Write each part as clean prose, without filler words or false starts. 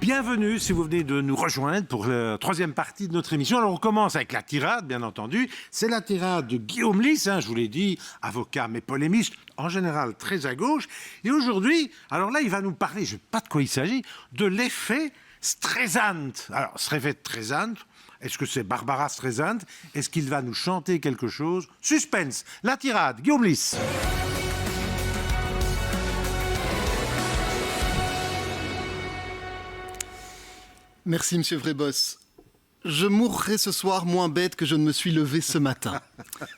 Bienvenue si vous venez de nous rejoindre pour la troisième partie de notre émission. Alors on commence avec la tirade, bien entendu. C'est la tirade de Guillaume Lys, je vous l'ai dit, avocat mais polémiste, en général très à gauche. Et aujourd'hui, alors là, il va nous parler, je ne sais pas de quoi il s'agit, de l'effet Streisand. Alors, ce effet Streisand, est-ce que c'est Barbara Streisand? Est-ce qu'il va nous chanter quelque chose? Suspense, la tirade, Guillaume Lys. Merci, monsieur Vreboss. Je mourrai ce soir moins bête que je ne me suis levé ce matin.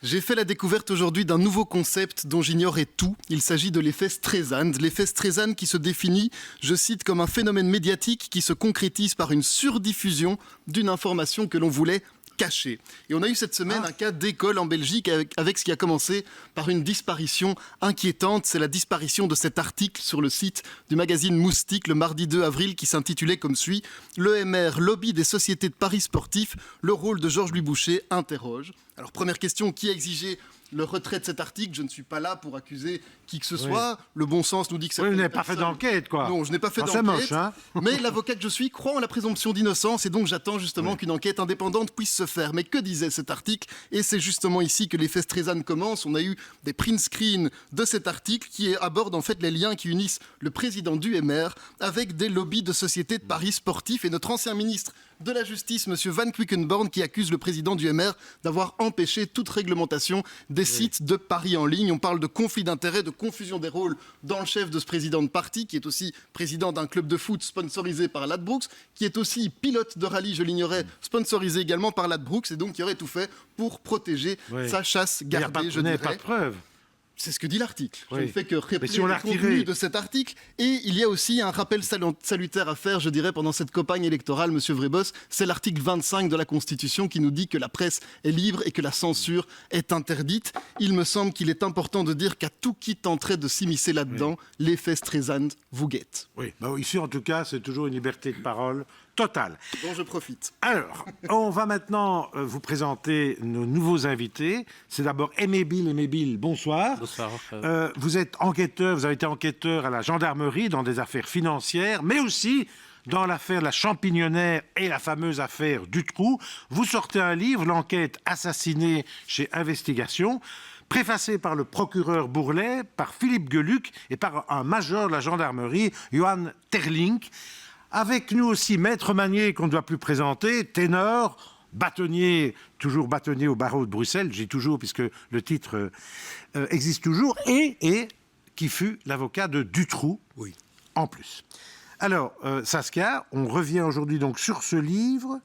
J'ai fait la découverte aujourd'hui d'un nouveau concept dont j'ignorais tout. Il s'agit de l'effet Streisand. L'effet Streisand qui se définit, je cite, comme un phénomène médiatique qui se concrétise par une surdiffusion d'une information que l'on voulait caché. Et on a eu cette semaine un cas d'école en Belgique avec ce qui a commencé par une disparition inquiétante. C'est la disparition de cet article sur le site du magazine Moustique le mardi 2 avril qui s'intitulait comme suit « L'EMR, lobby des sociétés de paris sportifs, le rôle de Georges-Louis Boucher interroge ». Alors première question, qui a exigé le retrait de cet article? Je ne suis pas là pour accuser qui que ce soit. Oui. Le bon sens nous dit que c'est... Oui, vous n'avez pas fait d'enquête, quoi. Non, je n'ai pas fait d'enquête. C'est moche, hein. Mais l'avocat que je suis croit en la présomption d'innocence et donc j'attends justement qu'une enquête indépendante puisse se faire. Mais que disait cet article? Et c'est justement ici que l'effet Streisand commence. On a eu des print screens de cet article qui aborde en fait les liens qui unissent le président du MR avec des lobbies de sociétés de paris sportifs et notre ancien ministre de la Justice, M. Van Quickenborn, qui accuse le président du MR d'avoir empêché toute réglementation des sites de paris en ligne. On parle de conflit d'intérêts, de confusion des rôles dans le chef de ce président de parti, qui est aussi président d'un club de foot sponsorisé par Ladbrokes, qui est aussi pilote de rallye, je l'ignorais, sponsorisé également par Ladbrokes, et donc qui aurait tout fait pour protéger sa chasse gardée, je dirais. Pas de preuves. C'est ce que dit l'article. Oui. Je ne fais que rappeler le contenu de cet article. Et il y a aussi un rappel salutaire à faire, je dirais, pendant cette campagne électorale, monsieur Vreboss. C'est l'article 25 de la Constitution qui nous dit que la presse est libre et que la censure est interdite. Il me semble qu'il est important de dire qu'à tout qui tenterait de s'immiscer là-dedans, l'effet Streisand vous guette. Oui, ici en tout cas, c'est toujours une liberté de parole totale. Dont je profite. Alors, on va maintenant vous présenter nos nouveaux invités. C'est d'abord Aimé Bill. Aimé Bill, bonsoir. Bonsoir. Vous êtes enquêteur, vous avez été enquêteur à la gendarmerie dans des affaires financières, mais aussi dans l'affaire de la Champignonnaire et la fameuse affaire Dutroux. Vous sortez un livre, L'enquête assassinée chez Investigation, préfacé par le procureur Bourlet, par Philippe Geluck et par un major de la gendarmerie, Johan Terlink. Avec nous aussi Maître Magnier, qu'on ne doit plus présenter, ténor, bâtonnier, toujours bâtonnier au barreau de Bruxelles, j'ai toujours, puisque le titre existe toujours, et qui fut l'avocat de Dutroux, oui, en plus. Alors, Saskia, on revient aujourd'hui donc sur ce livre,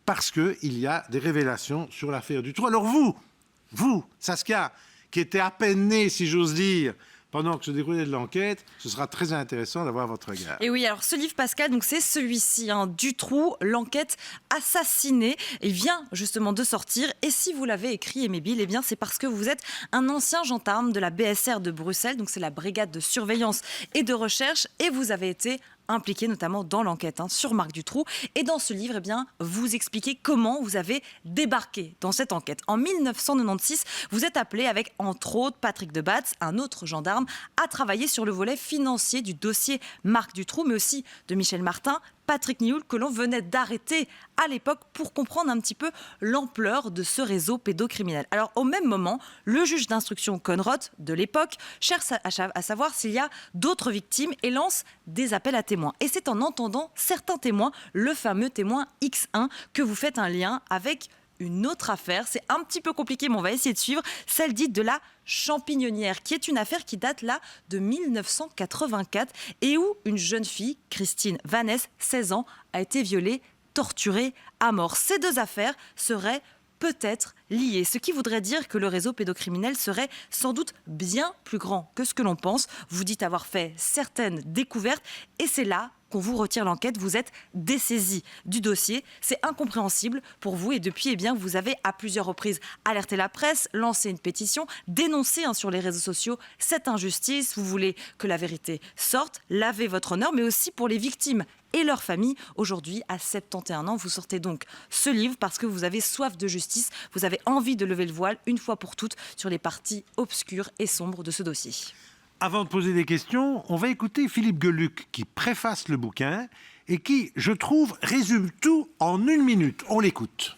parce qu'il y a des révélations sur l'affaire Dutroux. Alors vous, Saskia, qui était à peine née, si j'ose dire, pendant que se déroulait de l'enquête, ce sera très intéressant d'avoir votre regard. Et oui, alors ce livre, Pascal, donc c'est celui-ci, Dutroux, l'enquête assassinée. Il vient justement de sortir. Et si vous l'avez écrit, Aimé Bill, eh bien c'est parce que vous êtes un ancien gendarme de la BSR de Bruxelles, donc c'est la brigade de surveillance et de recherche, et vous avez été impliqué notamment dans l'enquête sur Marc Dutroux. Et dans ce livre, eh bien, vous expliquez comment vous avez débarqué dans cette enquête. En 1996, vous êtes appelé avec, entre autres, Patrick Debatz, un autre gendarme, à travailler sur le volet financier du dossier Marc Dutroux, mais aussi de Michel Martin, Patrick Nioul, que l'on venait d'arrêter à l'époque pour comprendre un petit peu l'ampleur de ce réseau pédocriminel. Alors, au même moment, le juge d'instruction Conrod de l'époque cherche à savoir s'il y a d'autres victimes et lance des appels à témoins. Et c'est en entendant certains témoins, le fameux témoin X1, que vous faites un lien avec une autre affaire. C'est un petit peu compliqué, mais on va essayer de suivre, celle dite de la Champignonnière, qui est une affaire qui date là de 1984 et où une jeune fille, Christine Vannès, 16 ans, a été violée, torturée à mort. Ces deux affaires seraient peut-être liées, ce qui voudrait dire que le réseau pédocriminel serait sans doute bien plus grand que ce que l'on pense. Vous dites avoir fait certaines découvertes et c'est là qu'on vous retire l'enquête, vous êtes dessaisi du dossier. C'est incompréhensible pour vous et depuis, eh bien, vous avez à plusieurs reprises alerté la presse, lancé une pétition, dénoncé sur les réseaux sociaux cette injustice. Vous voulez que la vérité sorte, lavez votre honneur, mais aussi pour les victimes et leurs familles. Aujourd'hui, à 71 ans, vous sortez donc ce livre parce que vous avez soif de justice, vous avez envie de lever le voile une fois pour toutes sur les parties obscures et sombres de ce dossier. Avant de poser des questions, on va écouter Philippe Geluck qui préface le bouquin et qui, je trouve, résume tout en 1 minute. On l'écoute.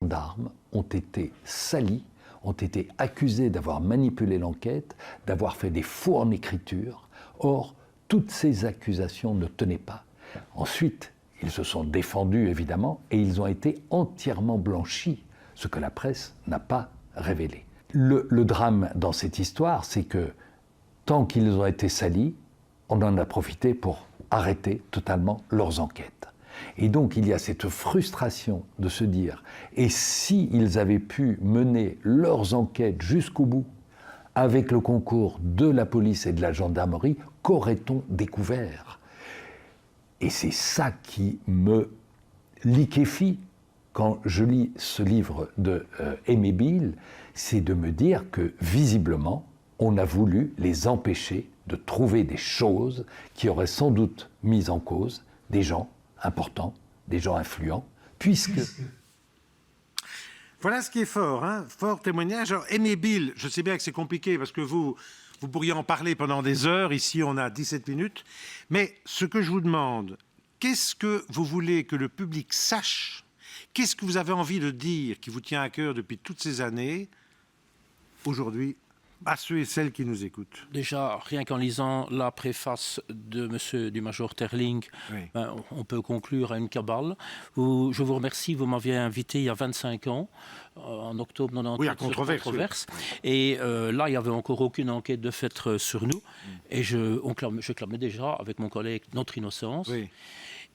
Les gendarmes ont été salis, ont été accusés d'avoir manipulé l'enquête, d'avoir fait des faux en écriture. Or, toutes ces accusations ne tenaient pas. Ensuite, ils se sont défendus, évidemment, et ils ont été entièrement blanchis, ce que la presse n'a pas révélé. Le drame dans cette histoire, c'est que tant qu'ils ont été salis, on en a profité pour arrêter totalement leurs enquêtes. Et donc, il y a cette frustration de se dire, et si ils avaient pu mener leurs enquêtes jusqu'au bout, avec le concours de la police et de la gendarmerie, qu'aurait-on découvert ? Et c'est ça qui me liquéfie quand je lis ce livre de Aimé Bille, c'est de me dire que, visiblement, on a voulu les empêcher de trouver des choses qui auraient sans doute mis en cause des gens importants, des gens influents, puisque... Voilà ce qui est fort, hein, fort témoignage. Alors, Aimé Bille, je sais bien que c'est compliqué parce que vous pourriez en parler pendant des heures. Ici, on a 17 minutes. Mais ce que je vous demande, qu'est-ce que vous voulez que le public sache ? Qu'est-ce que vous avez envie de dire qui vous tient à cœur depuis toutes ces années, aujourd'hui, à ceux et celles qui nous écoutent? Déjà, rien qu'en lisant la préface du Major Terling, Oui. On peut conclure à une cabale. Je vous remercie, vous m'aviez invité il y a 25 ans, en octobre 98, oui, à Controverse. Oui. Et là, il n'y avait encore aucune enquête de fait sur nous. Et je clamais déjà, avec mon collègue, notre innocence. Oui.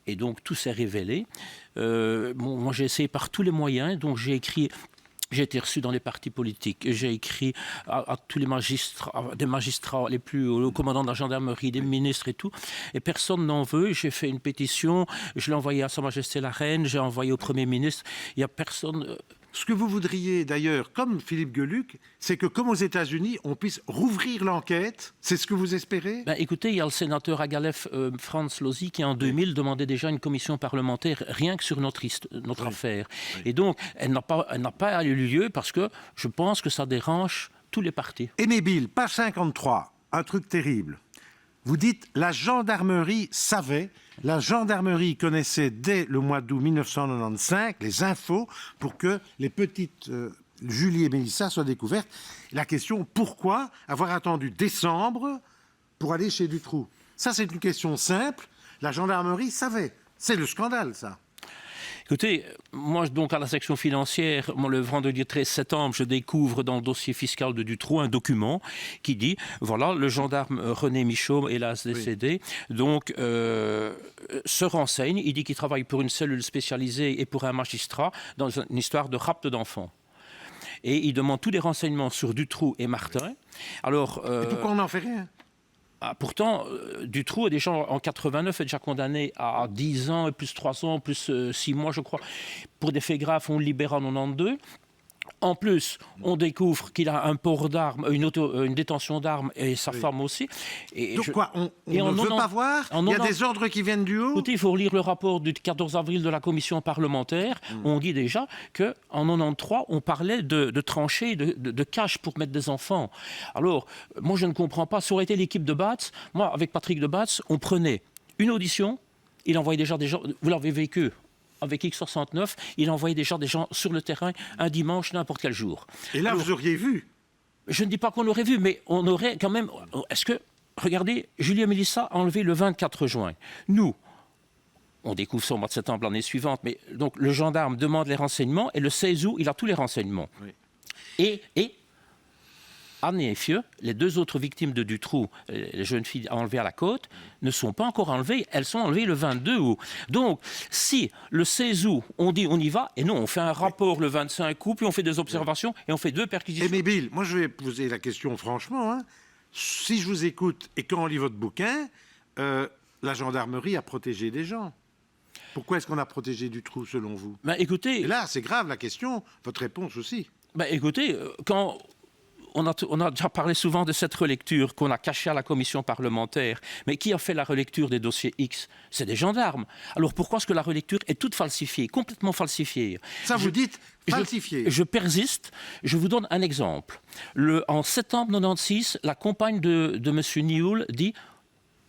Et donc, tout s'est révélé. Moi, j'ai essayé par tous les moyens. Donc, j'ai écrit... J'ai été reçu dans les partis politiques, j'ai écrit à tous les magistrats, des magistrats les plus hauts, au commandant de la gendarmerie, des ministres et tout, et personne n'en veut. J'ai fait une pétition, je l'ai envoyée à Sa Majesté la Reine, j'ai envoyé au Premier ministre, il n'y a personne... Ce que vous voudriez d'ailleurs, comme Philippe Geluck, c'est que comme aux États-Unis, on puisse rouvrir l'enquête. C'est ce que vous espérez? Écoutez, il y a le sénateur à Galef, Franz Lozy, qui en 2000 demandait déjà une commission parlementaire rien que sur notre affaire. Oui. Et donc, elle n'a pas eu lieu parce que je pense que ça dérange tous les partis. Aimé Bille, page 53, un truc terrible. Vous dites, la gendarmerie savait, la gendarmerie connaissait dès le mois d'août 1995 les infos pour que les petites Julie et Mélissa soient découvertes. La question, pourquoi avoir attendu décembre pour aller chez Dutroux? Ça, c'est une question simple. La gendarmerie savait. C'est le scandale, ça. Écoutez, moi, donc, à la section financière, le vendredi 13 septembre, je découvre dans le dossier fiscal de Dutroux un document qui dit, voilà, le gendarme René Michaud, hélas décédé, oui. Donc, se renseigne, il dit qu'il travaille pour une cellule spécialisée et pour un magistrat dans une histoire de rapt d'enfants. Et il demande tous les renseignements sur Dutroux et Martin. Alors, et pourquoi on n'en fait rien? Pourtant, Dutroux est déjà en 89 est déjà condamné à 10 ans, plus 3 ans, plus 6 mois, je crois. Pour des faits graves, on le libère en 92. En plus, on découvre qu'il a un port d'armes, une détention d'armes, et sa femme aussi. Et donc quoi, on ne veut pas voir? Il y a des ordres qui viennent du haut? Écoutez, il faut relire le rapport du 14 avril de la commission parlementaire. On dit déjà qu'en 93, on parlait de tranchées, de caches pour mettre des enfants. Alors, moi, je ne comprends pas. Ça aurait été l'équipe de Batz. Moi, avec Patrick de Batz, on prenait une audition. Il envoyait déjà des gens... Vous l'avez vécu avec X69, il envoyait déjà des gens sur le terrain un dimanche, n'importe quel jour. Et là, vous auriez vu? Je ne dis pas qu'on aurait vu, mais on aurait quand même... Est-ce que... Regardez, Julie et Mélissa a enlevé le 24 juin. Nous, on découvre ça au mois de septembre l'année suivante, mais donc le gendarme demande les renseignements, et le 16 août, il a tous les renseignements. Oui. Et Anne et Fieu, les deux autres victimes de Dutroux, les jeunes filles enlevées à la côte, ne sont pas encore enlevées. Elles sont enlevées le 22 août. Donc, si le 16 août, on dit on y va, et non, on fait un rapport le 25 août, puis on fait des observations, et on fait 2 perquisitions. Aimé Bille, moi je vais poser la question franchement. Hein. Si je vous écoute et quand on lit votre bouquin, la gendarmerie a protégé des gens. Pourquoi est-ce qu'on a protégé Dutroux, selon vous? Écoutez... Et là, c'est grave la question, votre réponse aussi. Écoutez, quand... On a déjà parlé souvent de cette relecture qu'on a cachée à la commission parlementaire. Mais qui a fait la relecture des dossiers X? C'est des gendarmes. Alors pourquoi est-ce que la relecture est toute falsifiée, complètement falsifiée? Ça, vous dites falsifiée. Je persiste. Je vous donne un exemple. En septembre 96, la compagne de M. Nioul dit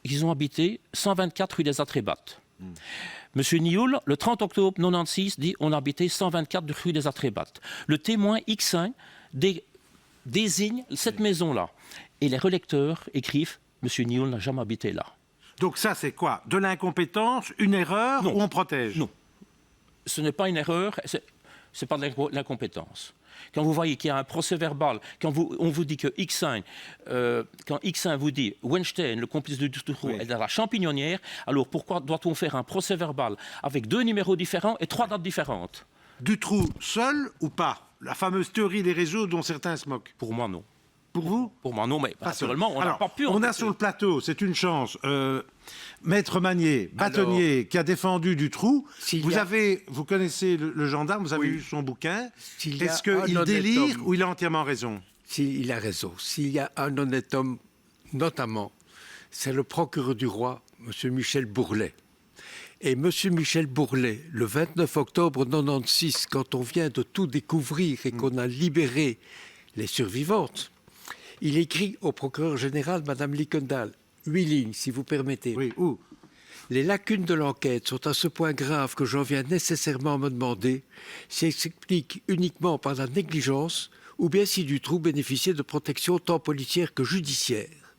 qu'ils ont habité 124 rue des Atrébates. Monsieur Nioul, le 30 octobre 96, dit on a habité 124 rue des Atrébates. Le témoin X1 désigne cette maison-là. Et les relecteurs écrivent Monsieur Nioul n'a jamais habité là. Donc ça, c'est quoi? De l'incompétence, une erreur, Non. ou on protège? Non. Ce n'est pas une erreur, c'est pas de l'incompétence. Quand vous voyez qu'il y a un procès verbal, quand on vous dit que X1, quand X1 vous dit Weinstein, le complice de Dutroux, est dans la Champignonnière, alors pourquoi doit-on faire un procès verbal avec 2 numéros différents et 3 dates différentes? Dutroux seul ou pas? La fameuse théorie des réseaux dont certains se moquent. Pour moi, non. Pour vous? Pour moi, non, mais Pas seul. naturellement, on n'a Alors, pas pu... On a sur le plateau, c'est une chance, Maître Magnier, bâtonnier, qui a défendu Dutroux. Vous connaissez le gendarme, vous avez lu son bouquin. Est-ce qu'il délire ou il a entièrement raison? Il a raison. S'il y a un honnête homme, notamment, c'est le procureur du roi, M. Michel Bourlet. Et M. Michel Bourlet, le 29 octobre 96, quand on vient de tout découvrir et qu'on a libéré les survivantes, il écrit au procureur général, Mme Lickendal, 8 lignes, si vous permettez. Oui, où? Les lacunes de l'enquête sont à ce point graves que j'en viens nécessairement me demander si elles s'expliquent uniquement par la négligence ou bien si Dutroux bénéficiait de protections tant policières que judiciaires.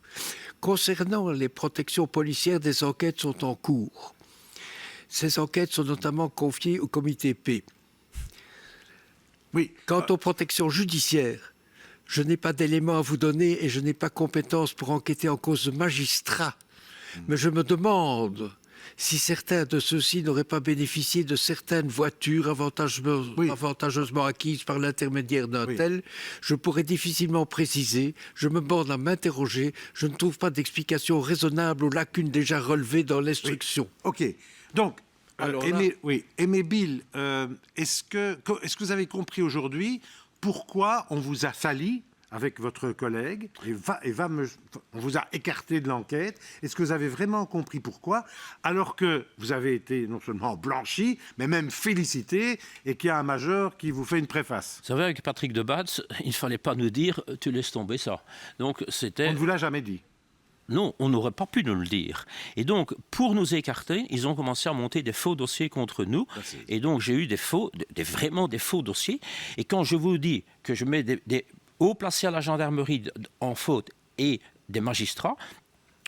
Concernant les protections policières, des enquêtes sont en cours. Ces enquêtes sont notamment confiées au comité P. Oui. Quant aux protections judiciaires, je n'ai pas d'éléments à vous donner et je n'ai pas compétence pour enquêter en cause de magistrats. Mais je me demande si certains de ceux-ci n'auraient pas bénéficié de certaines voitures avantageusement acquises par l'intermédiaire d'un tel. Je pourrais difficilement préciser. Je me borne à m'interroger. Je ne trouve pas d'explication raisonnable aux lacunes déjà relevées dans l'instruction. OK. Donc, Alors Aimé Bill, est-ce que vous avez compris aujourd'hui pourquoi on vous a sali avec votre collègue on vous a écarté de l'enquête? Est-ce que vous avez vraiment compris pourquoi, alors que vous avez été non seulement blanchi, mais même félicité, et qu'il y a un major qui vous fait une préface? Vous savez, avec Patrick Debatz, il ne fallait pas nous dire « tu laisses tomber ça ». Donc c'était... On ne vous l'a jamais dit? Non, on n'aurait pas pu nous le dire. Et donc, pour nous écarter, ils ont commencé à monter des faux dossiers contre nous. Et donc, j'ai eu vraiment des faux dossiers. Et quand je vous dis que je mets des hauts placés à la gendarmerie en faute et des magistrats,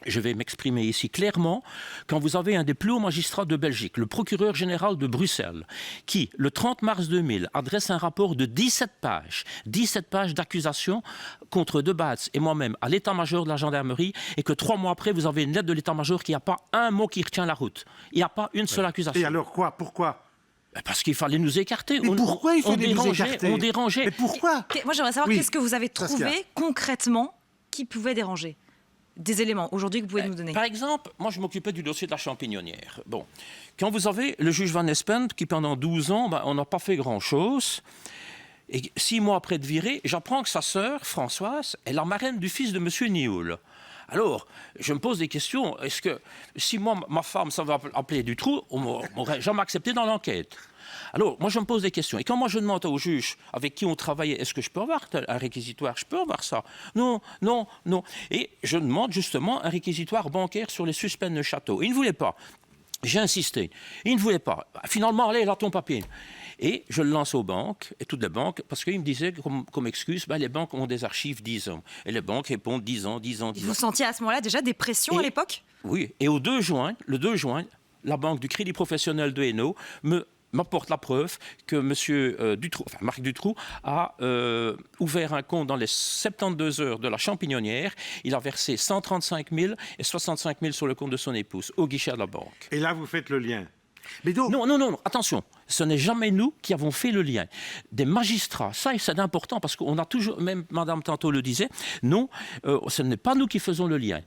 je vais m'exprimer ici clairement. Quand vous avez un des plus hauts magistrats de Belgique, le procureur général de Bruxelles, qui, le 30 mars 2000, adresse un rapport de 17 pages d'accusation contre Debatz et moi-même à l'état-major de la gendarmerie, et que 3 mois après, vous avez une lettre de l'état-major qui n'a pas un mot qui retient la route. Il n'y a pas une seule accusation. Et alors quoi? Pourquoi? Parce qu'il fallait nous écarter. Mais pourquoi il fallait nous écarter? On dérangeait. Mais pourquoi? Moi, j'aimerais savoir qu'est-ce que vous avez trouvé Saskia. concrètement qui pouvait déranger? Des éléments aujourd'hui que vous pouvez nous donner. Par exemple, moi je m'occupais du dossier de la Champignonnière. Bon, quand vous avez le juge Van Espen qui pendant 12 ans, on n'a pas fait grand-chose. Et 6 mois après de virer, j'apprends que sa sœur, Françoise, est la marraine du fils de M. Nioul. Alors, je me pose des questions. Est-ce que si moi, ma femme, ça va appeler Dutroux, on m'aurait jamais accepté dans l'enquête? Alors, moi, je me pose des questions. Et quand moi, je demande au juge avec qui on travaillait, est-ce que je peux avoir un réquisitoire? Je peux avoir ça? Non. Et je demande justement un réquisitoire bancaire sur les suspects de Château. Il ne voulait pas. J'ai insisté. Il ne voulait pas. Finalement, allez, là, ton papier. Et je le lance aux banques, et toutes les banques, parce qu'ils me disaient comme excuse, les banques ont des archives 10 ans. Et les banques répondent 10 ans. Vous sentiez à ce moment-là déjà des pressions à l'époque? Oui. Et le 2 juin, la banque du Crédit Professionnel de Hainaut m'apporte la preuve que Marc Dutroux a ouvert un compte dans les 72 heures de la Champignonnière. Il a versé 135 000 et 65 000 sur le compte de son épouse, au guichet de la banque. Et là, vous faites le lien. Mais donc... Non, attention, ce n'est jamais nous qui avons fait le lien. Des magistrats, ça c'est important parce qu'on a toujours, même Madame tantôt le disait, non, ce n'est pas nous qui faisons le lien.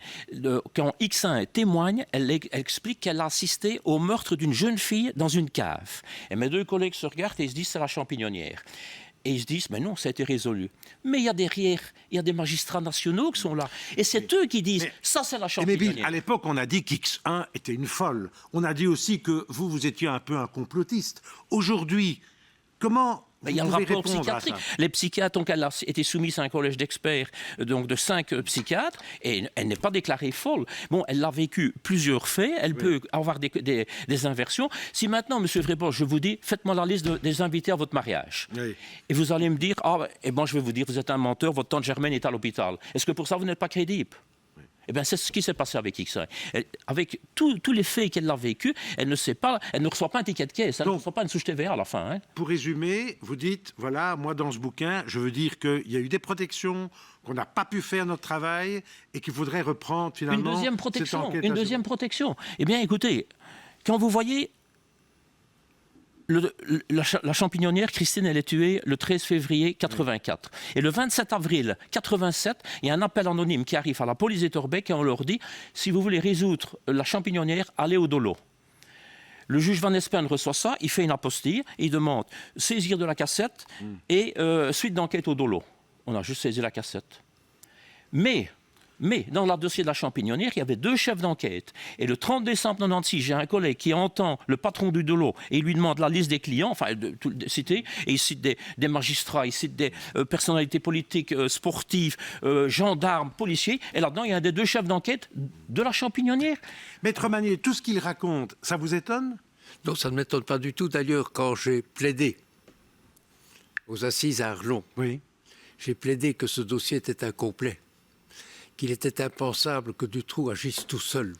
Quand X1 témoigne, elle explique qu'elle a assisté au meurtre d'une jeune fille dans une cave. Et mes 2 collègues se regardent et ils se disent c'est la Champignonnière. Et ils se disent, mais non, ça a été résolu. Mais il y a derrière, il y a des magistrats nationaux qui sont là. Et c'est eux qui disent, ça c'est la Champignonnière. Mais à l'époque, on a dit qu'X1 était une folle. On a dit aussi que vous étiez un peu un complotiste. Aujourd'hui, comment Ben, il y a le pouvez rapport répondre à psychiatrique. ça. Les psychiatres, donc, elle a été soumise à un collège d'experts donc de 5 psychiatres et elle n'est pas déclarée folle. Bon, elle a vécu plusieurs faits, elle peut avoir des inversions. Si maintenant, M. Vrébos, je vous dis, faites-moi la liste des invités à votre mariage. Oui. Et vous allez me dire, je vais vous dire, vous êtes un menteur, votre tante Germaine est à l'hôpital. Est-ce que pour ça, vous n'êtes pas crédible? Eh bien, c'est ce qui s'est passé avec X. Avec tous les faits qu'elle a vécu, elle ne reçoit pas un ticket de caisse, elle ne reçoit pas une souche TVA à la fin. Hein. Pour résumer, vous dites, voilà, moi dans ce bouquin, je veux dire qu'il y a eu des protections, qu'on n'a pas pu faire notre travail et qu'il faudrait reprendre finalement Une deuxième cette protection. enquête Une à deuxième protection. Eh bien, écoutez, quand vous voyez la champignonnière, Christine, elle est tuée le 13 février 84. Et le 27 avril 87, il y a un appel anonyme qui arrive à la police de Torbeck et on leur dit, si vous voulez résoudre la champignonnière, allez au Dolo. Le juge Van Espen reçoit ça, il fait une apostille, il demande saisir de la cassette et suite d'enquête au Dolo. On a juste saisi la cassette. Mais dans le dossier de la champignonnière, il y avait 2 chefs d'enquête. Et le 30 décembre 96, j'ai un collègue qui entend le patron du Dolo et il lui demande la liste des clients, cité, et il cite des magistrats, il cite des personnalités politiques, sportives, gendarmes, policiers. Et là-dedans, il y a un des 2 chefs d'enquête de la champignonnière. Maître Magnier, tout ce qu'il raconte, ça vous étonne? Non, ça ne m'étonne pas du tout. D'ailleurs, quand j'ai plaidé aux assises à Arlon, Oui. j'ai plaidé que ce dossier était incomplet, qu'il était impensable que Dutroux agisse tout seul,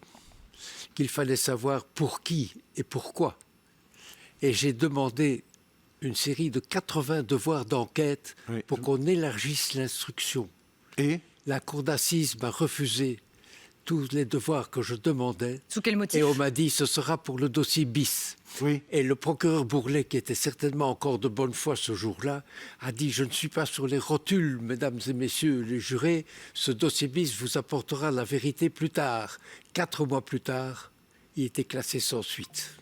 qu'il fallait savoir pour qui et pourquoi. Et j'ai demandé une série de 80 devoirs d'enquête pour qu'on élargisse l'instruction. Et La cour d'assises m'a refusé tous les devoirs que je demandais. Sous quel motif? Et on m'a dit, ce sera pour le dossier bis. Oui. Et le procureur Bourlet, qui était certainement encore de bonne foi ce jour-là, a dit, je ne suis pas sur les rotules, mesdames et messieurs les jurés, ce dossier bis vous apportera la vérité plus tard. 4 mois plus tard, il était classé sans suite.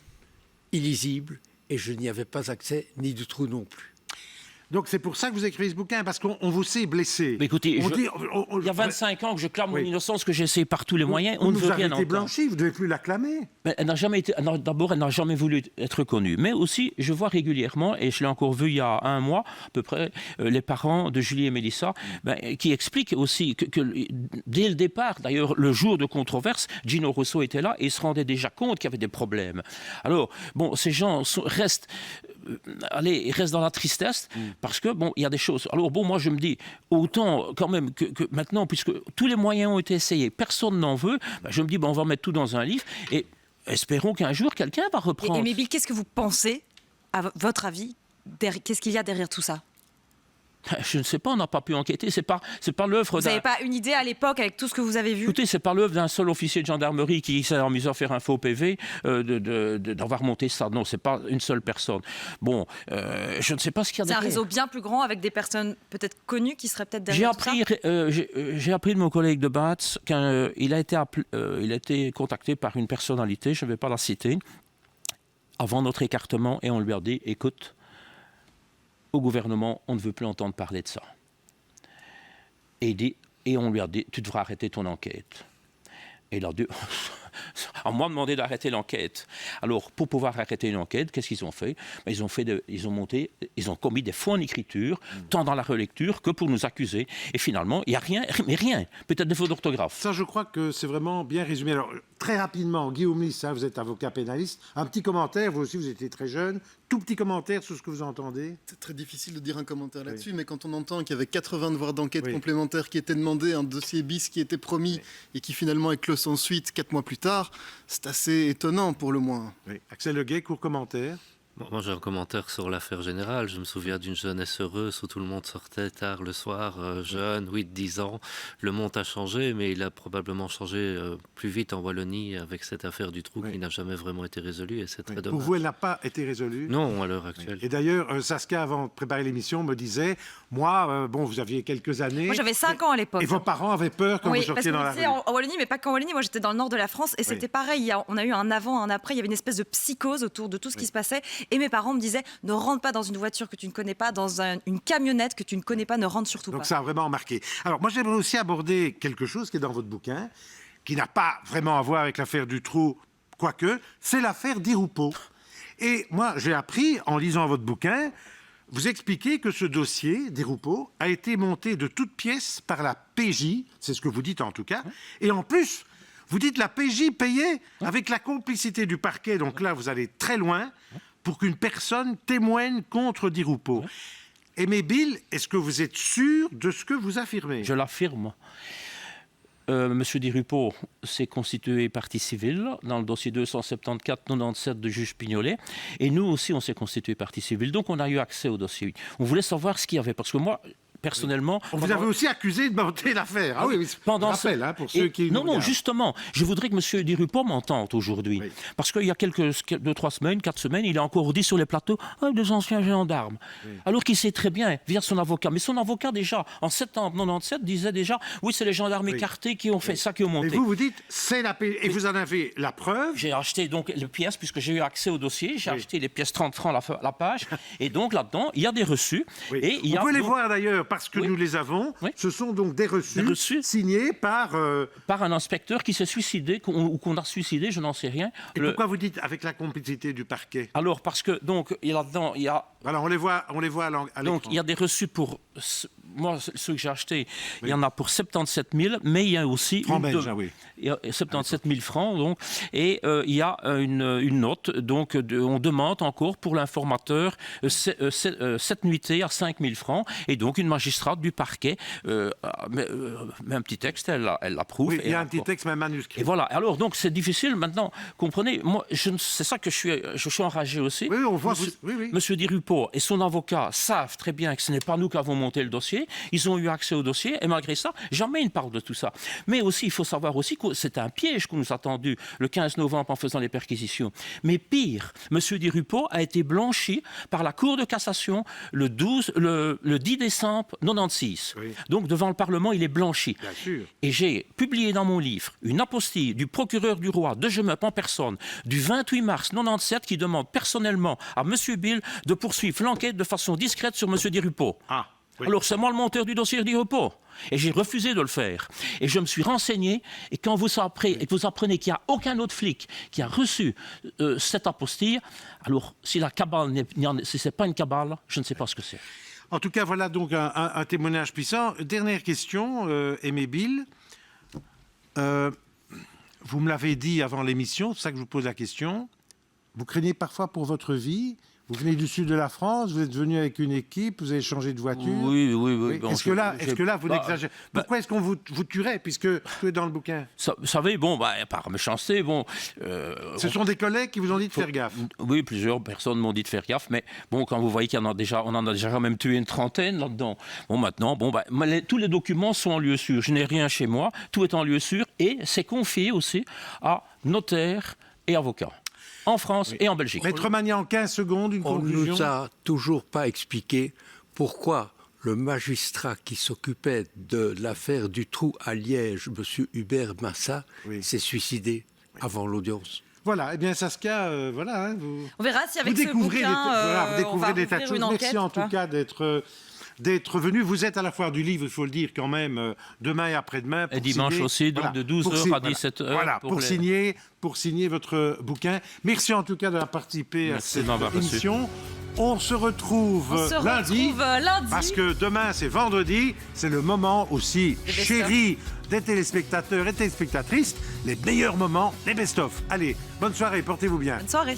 Illisible, et je n'y avais pas accès, ni Dutroux non plus. Donc c'est pour ça que vous écrivez ce bouquin, parce qu'on vous sait blessé. Mais écoutez, il y a 25 ans que je clame mon innocence, que j'essaie par tous les moyens, on ne veut rien entendre. entendre. Blanchi, vous ne devez plus l'acclamer. Mais elle n'a jamais été. D'abord, elle n'a jamais voulu être connue. Mais aussi, je vois régulièrement, et je l'ai encore vu il y a 1 mois à peu près, les parents de Julie et Mélissa, qui expliquent aussi que dès le départ, d'ailleurs, le jour de controverse, Gino Rosso était là et il se rendait déjà compte qu'il y avait des problèmes. Alors, bon, ces gens restent dans la tristesse parce que, bon, il y a des choses. Alors, bon, moi, je me dis, autant quand même que maintenant, puisque tous les moyens ont été essayés, personne n'en veut, je me dis, on va mettre tout dans un livre et espérons qu'un jour, quelqu'un va reprendre. Et Aimé Bill, qu'est-ce que vous pensez, à votre avis, qu'est-ce qu'il y a derrière tout ça? Je ne sais pas, on n'a pas pu enquêter. C'est pas l'œuvre. Vous n'avez pas une idée à l'époque avec tout ce que vous avez vu? Écoutez, c'est pas l'œuvre d'un seul officier de gendarmerie qui s'est amusé à faire un faux PV d'avoir monté ça. Non, c'est pas une seule personne. Bon, je ne sais pas ce qu'il y a derrière. C'est un réseau bien plus grand avec des personnes peut-être connues qui seraient peut-être derrière tout ça. J'ai appris de mon collègue de Batz qu'il a été contacté par une personnalité, je ne vais pas la citer, avant notre écartement, et on lui a dit, écoute, au gouvernement, on ne veut plus entendre parler de ça. Et on lui a dit, tu devras arrêter ton enquête. Et il a dit, on m'a demandé d'arrêter l'enquête. Alors, pour pouvoir arrêter une enquête, qu'est-ce qu'ils ont fait? Ils ont commis des faux en écriture, tant dans la relecture que pour nous accuser. Et finalement, il n'y a rien, mais rien. Peut-être des fautes d'orthographe. Ça, je crois que c'est vraiment bien résumé. Alors, très rapidement, Guillaume Lissa, vous êtes avocat pénaliste. Un petit commentaire, vous aussi, vous étiez très jeune. Tout petit commentaire sur ce que vous entendez. C'est très difficile de dire un commentaire là-dessus, mais quand on entend qu'il y avait 80 devoirs d'enquête complémentaires qui étaient demandés, un dossier bis qui était promis et qui finalement est clos sans suite 4 mois plus tard, c'est assez étonnant pour le moins. Oui. Axel Leguet, court commentaire. Bon, moi j'ai un commentaire sur l'affaire générale. Je me souviens d'une jeunesse heureuse où tout le monde sortait tard le soir, jeune, 8-10 ans. Le monde a changé, mais il a probablement changé plus vite en Wallonie avec cette affaire Dutroux qui n'a jamais vraiment été résolue et c'est très dommage. Pour vous, elle n'a pas été résolue? Non, à l'heure actuelle. Et d'ailleurs, Saskia, avant de préparer l'émission, me disait, moi, bon, vous aviez quelques années. Moi, j'avais 5 ans à l'époque. Et vos parents avaient peur quand vous sortiez dans la rue. En Wallonie, mais pas qu'en Wallonie. Moi, j'étais dans le nord de la France et c'était pareil. On a eu un avant, un après. Il y avait une espèce de psychose autour de tout ce qui se passait. Et mes parents me disaient, ne rentre pas dans une voiture que tu ne connais pas, dans une camionnette que tu ne connais pas, ne rentre surtout pas. Donc ça a vraiment marqué. Alors moi j'aimerais aussi aborder quelque chose qui est dans votre bouquin, qui n'a pas vraiment à voir avec l'affaire Dutroux, quoique, c'est l'affaire Di Rupo. Et moi j'ai appris, en lisant votre bouquin, vous expliquez que ce dossier des Roupeaux a été monté de toutes pièces par la PJ, c'est ce que vous dites en tout cas, et en plus, vous dites la PJ payait avec la complicité du parquet, donc là vous allez très loin, pour qu'une personne témoigne contre Di Rupo. Aimé Bill, est-ce que vous êtes sûr de ce que vous affirmez? Je l'affirme. Monsieur Di Rupo s'est constitué partie civile dans le dossier 274-97 de juge Pignolet. Et nous aussi, on s'est constitué partie civile. Donc, on a eu accès au dossier. On voulait savoir ce qu'il y avait. Parce que moi, personnellement... On vous avez aussi accusé de monter l'affaire. Ah oui, pendant je rappelle, pour ceux qui non, nous non, regardent. justement, je voudrais que M. Di Rupo m'entende aujourd'hui. Oui. Parce qu'il y a 2-3 semaines, 4 semaines, il a encore dit sur les plateaux des anciens gendarmes. Alors qu'il sait très bien, via son avocat. Mais son avocat, déjà, en septembre 97, disait déjà oui, c'est les gendarmes écartés qui ont fait ça, qui ont monté. Mais vous dites, c'est la PJ. Et vous en avez la preuve. J'ai acheté donc les pièces, puisque j'ai eu accès au dossier. J'ai acheté les pièces 30 francs la page. Et donc là-dedans, il y a des reçus. Oui. Et il y On a peut les donc- voir d'ailleurs parce que nous les avons. Oui. Ce sont donc des reçus, Des reçus. signés par... par un inspecteur qui s'est suicidé, ou qu'on a suicidé, je n'en sais rien. Et pourquoi vous dites avec la complicité du parquet? Alors, parce que, donc, là-dedans, il y a... Voilà, on les voit à l'écran. Donc, il y a des reçus pour... Moi, ceux que j'ai achetés, il y en a pour 77 000, mais il y a aussi... Francs belges, oui. Il y a 77 000 francs, donc. Et il y a une note, donc, on demande encore pour l'informateur 7 nuitées à 5 000 francs. Et donc, une magistrate du parquet met un petit texte, elle l'approuve. Oui, il y a et un petit texte, même manuscrit. Et voilà. Alors, donc, c'est difficile. Maintenant, comprenez, moi, c'est ça que je suis enragé aussi. Oui, on voit... Monsieur, Monsieur Di Rupo et son avocat savent très bien que ce n'est pas nous qui avons monté le dossier. Ils ont eu accès au dossier et malgré ça, jamais ils ne parlent de tout ça. Mais aussi, il faut savoir aussi que c'est un piège qu'on nous a tendu le 15 novembre en faisant les perquisitions. Mais pire, Monsieur Di Rupo a été blanchi par la Cour de cassation le 10 décembre 96. Oui. Donc, devant le Parlement, il est blanchi. Bien sûr. Et j'ai publié dans mon livre une apostille du procureur du roi de Gemeppe en personne du 28 mars 97 qui demande personnellement à M. Bill de poursuivre l'enquête de façon discrète sur M. Di Rupo. Ah, oui. Alors c'est moi le monteur du dossier Di Rupo. Et j'ai refusé de le faire. Et je me suis renseigné. Et quand vous apprenez qu'il n'y a aucun autre flic qui a reçu cette apostille, alors si la cabale si ce n'est pas une cabale, je ne sais pas ce que c'est. En tout cas, voilà donc un témoignage puissant. Dernière question, Aimé Bill. Vous me l'avez dit avant l'émission, c'est pour ça que je vous pose la question. Vous craignez parfois pour votre vie? Vous venez du sud de la France, vous êtes venu avec une équipe, vous avez changé de voiture. Oui. Bon, Est-ce que là, vous exagérez? Pourquoi est-ce qu'on vous tuerait, puisque tout est dans le bouquin? Vous savez, par méchanceté, Ce sont des collègues qui vous ont dit de faire gaffe. Oui, plusieurs personnes m'ont dit de faire gaffe, mais bon, quand vous voyez qu'on en a déjà quand même tué une trentaine là-dedans. Bon, maintenant, tous les documents sont en lieu sûr. Je n'ai rien chez moi, tout est en lieu sûr et c'est confié aussi à notaires et avocats. En France et en Belgique. Maître Magnan, en 15 secondes, une On ne conclusion. nous a toujours pas expliqué pourquoi le magistrat qui s'occupait de l'affaire du trou à Liège, M. Hubert Massa, s'est suicidé avant l'audience. Voilà, eh bien Saskia, voilà. Vous On verra si avec vous ce découvrez bouquin, vous découvrez des tas de ouvrir choses. une enquête Merci en ou pas. tout cas d'être venu. Vous êtes à la foire du livre, il faut le dire quand même, demain et après-demain. Et dimanche signer. aussi, donc de 12h à 17h. Voilà, pour signer votre bouquin. Merci en tout cas d'avoir participé Merci à de m'avoir cette reçu. émission. On se retrouve lundi. Parce que demain, c'est vendredi. C'est le moment aussi Les best-of. chéri des téléspectateurs et téléspectatrices. Les meilleurs moments, les best-of. Allez, bonne soirée, portez-vous bien. Bonne soirée.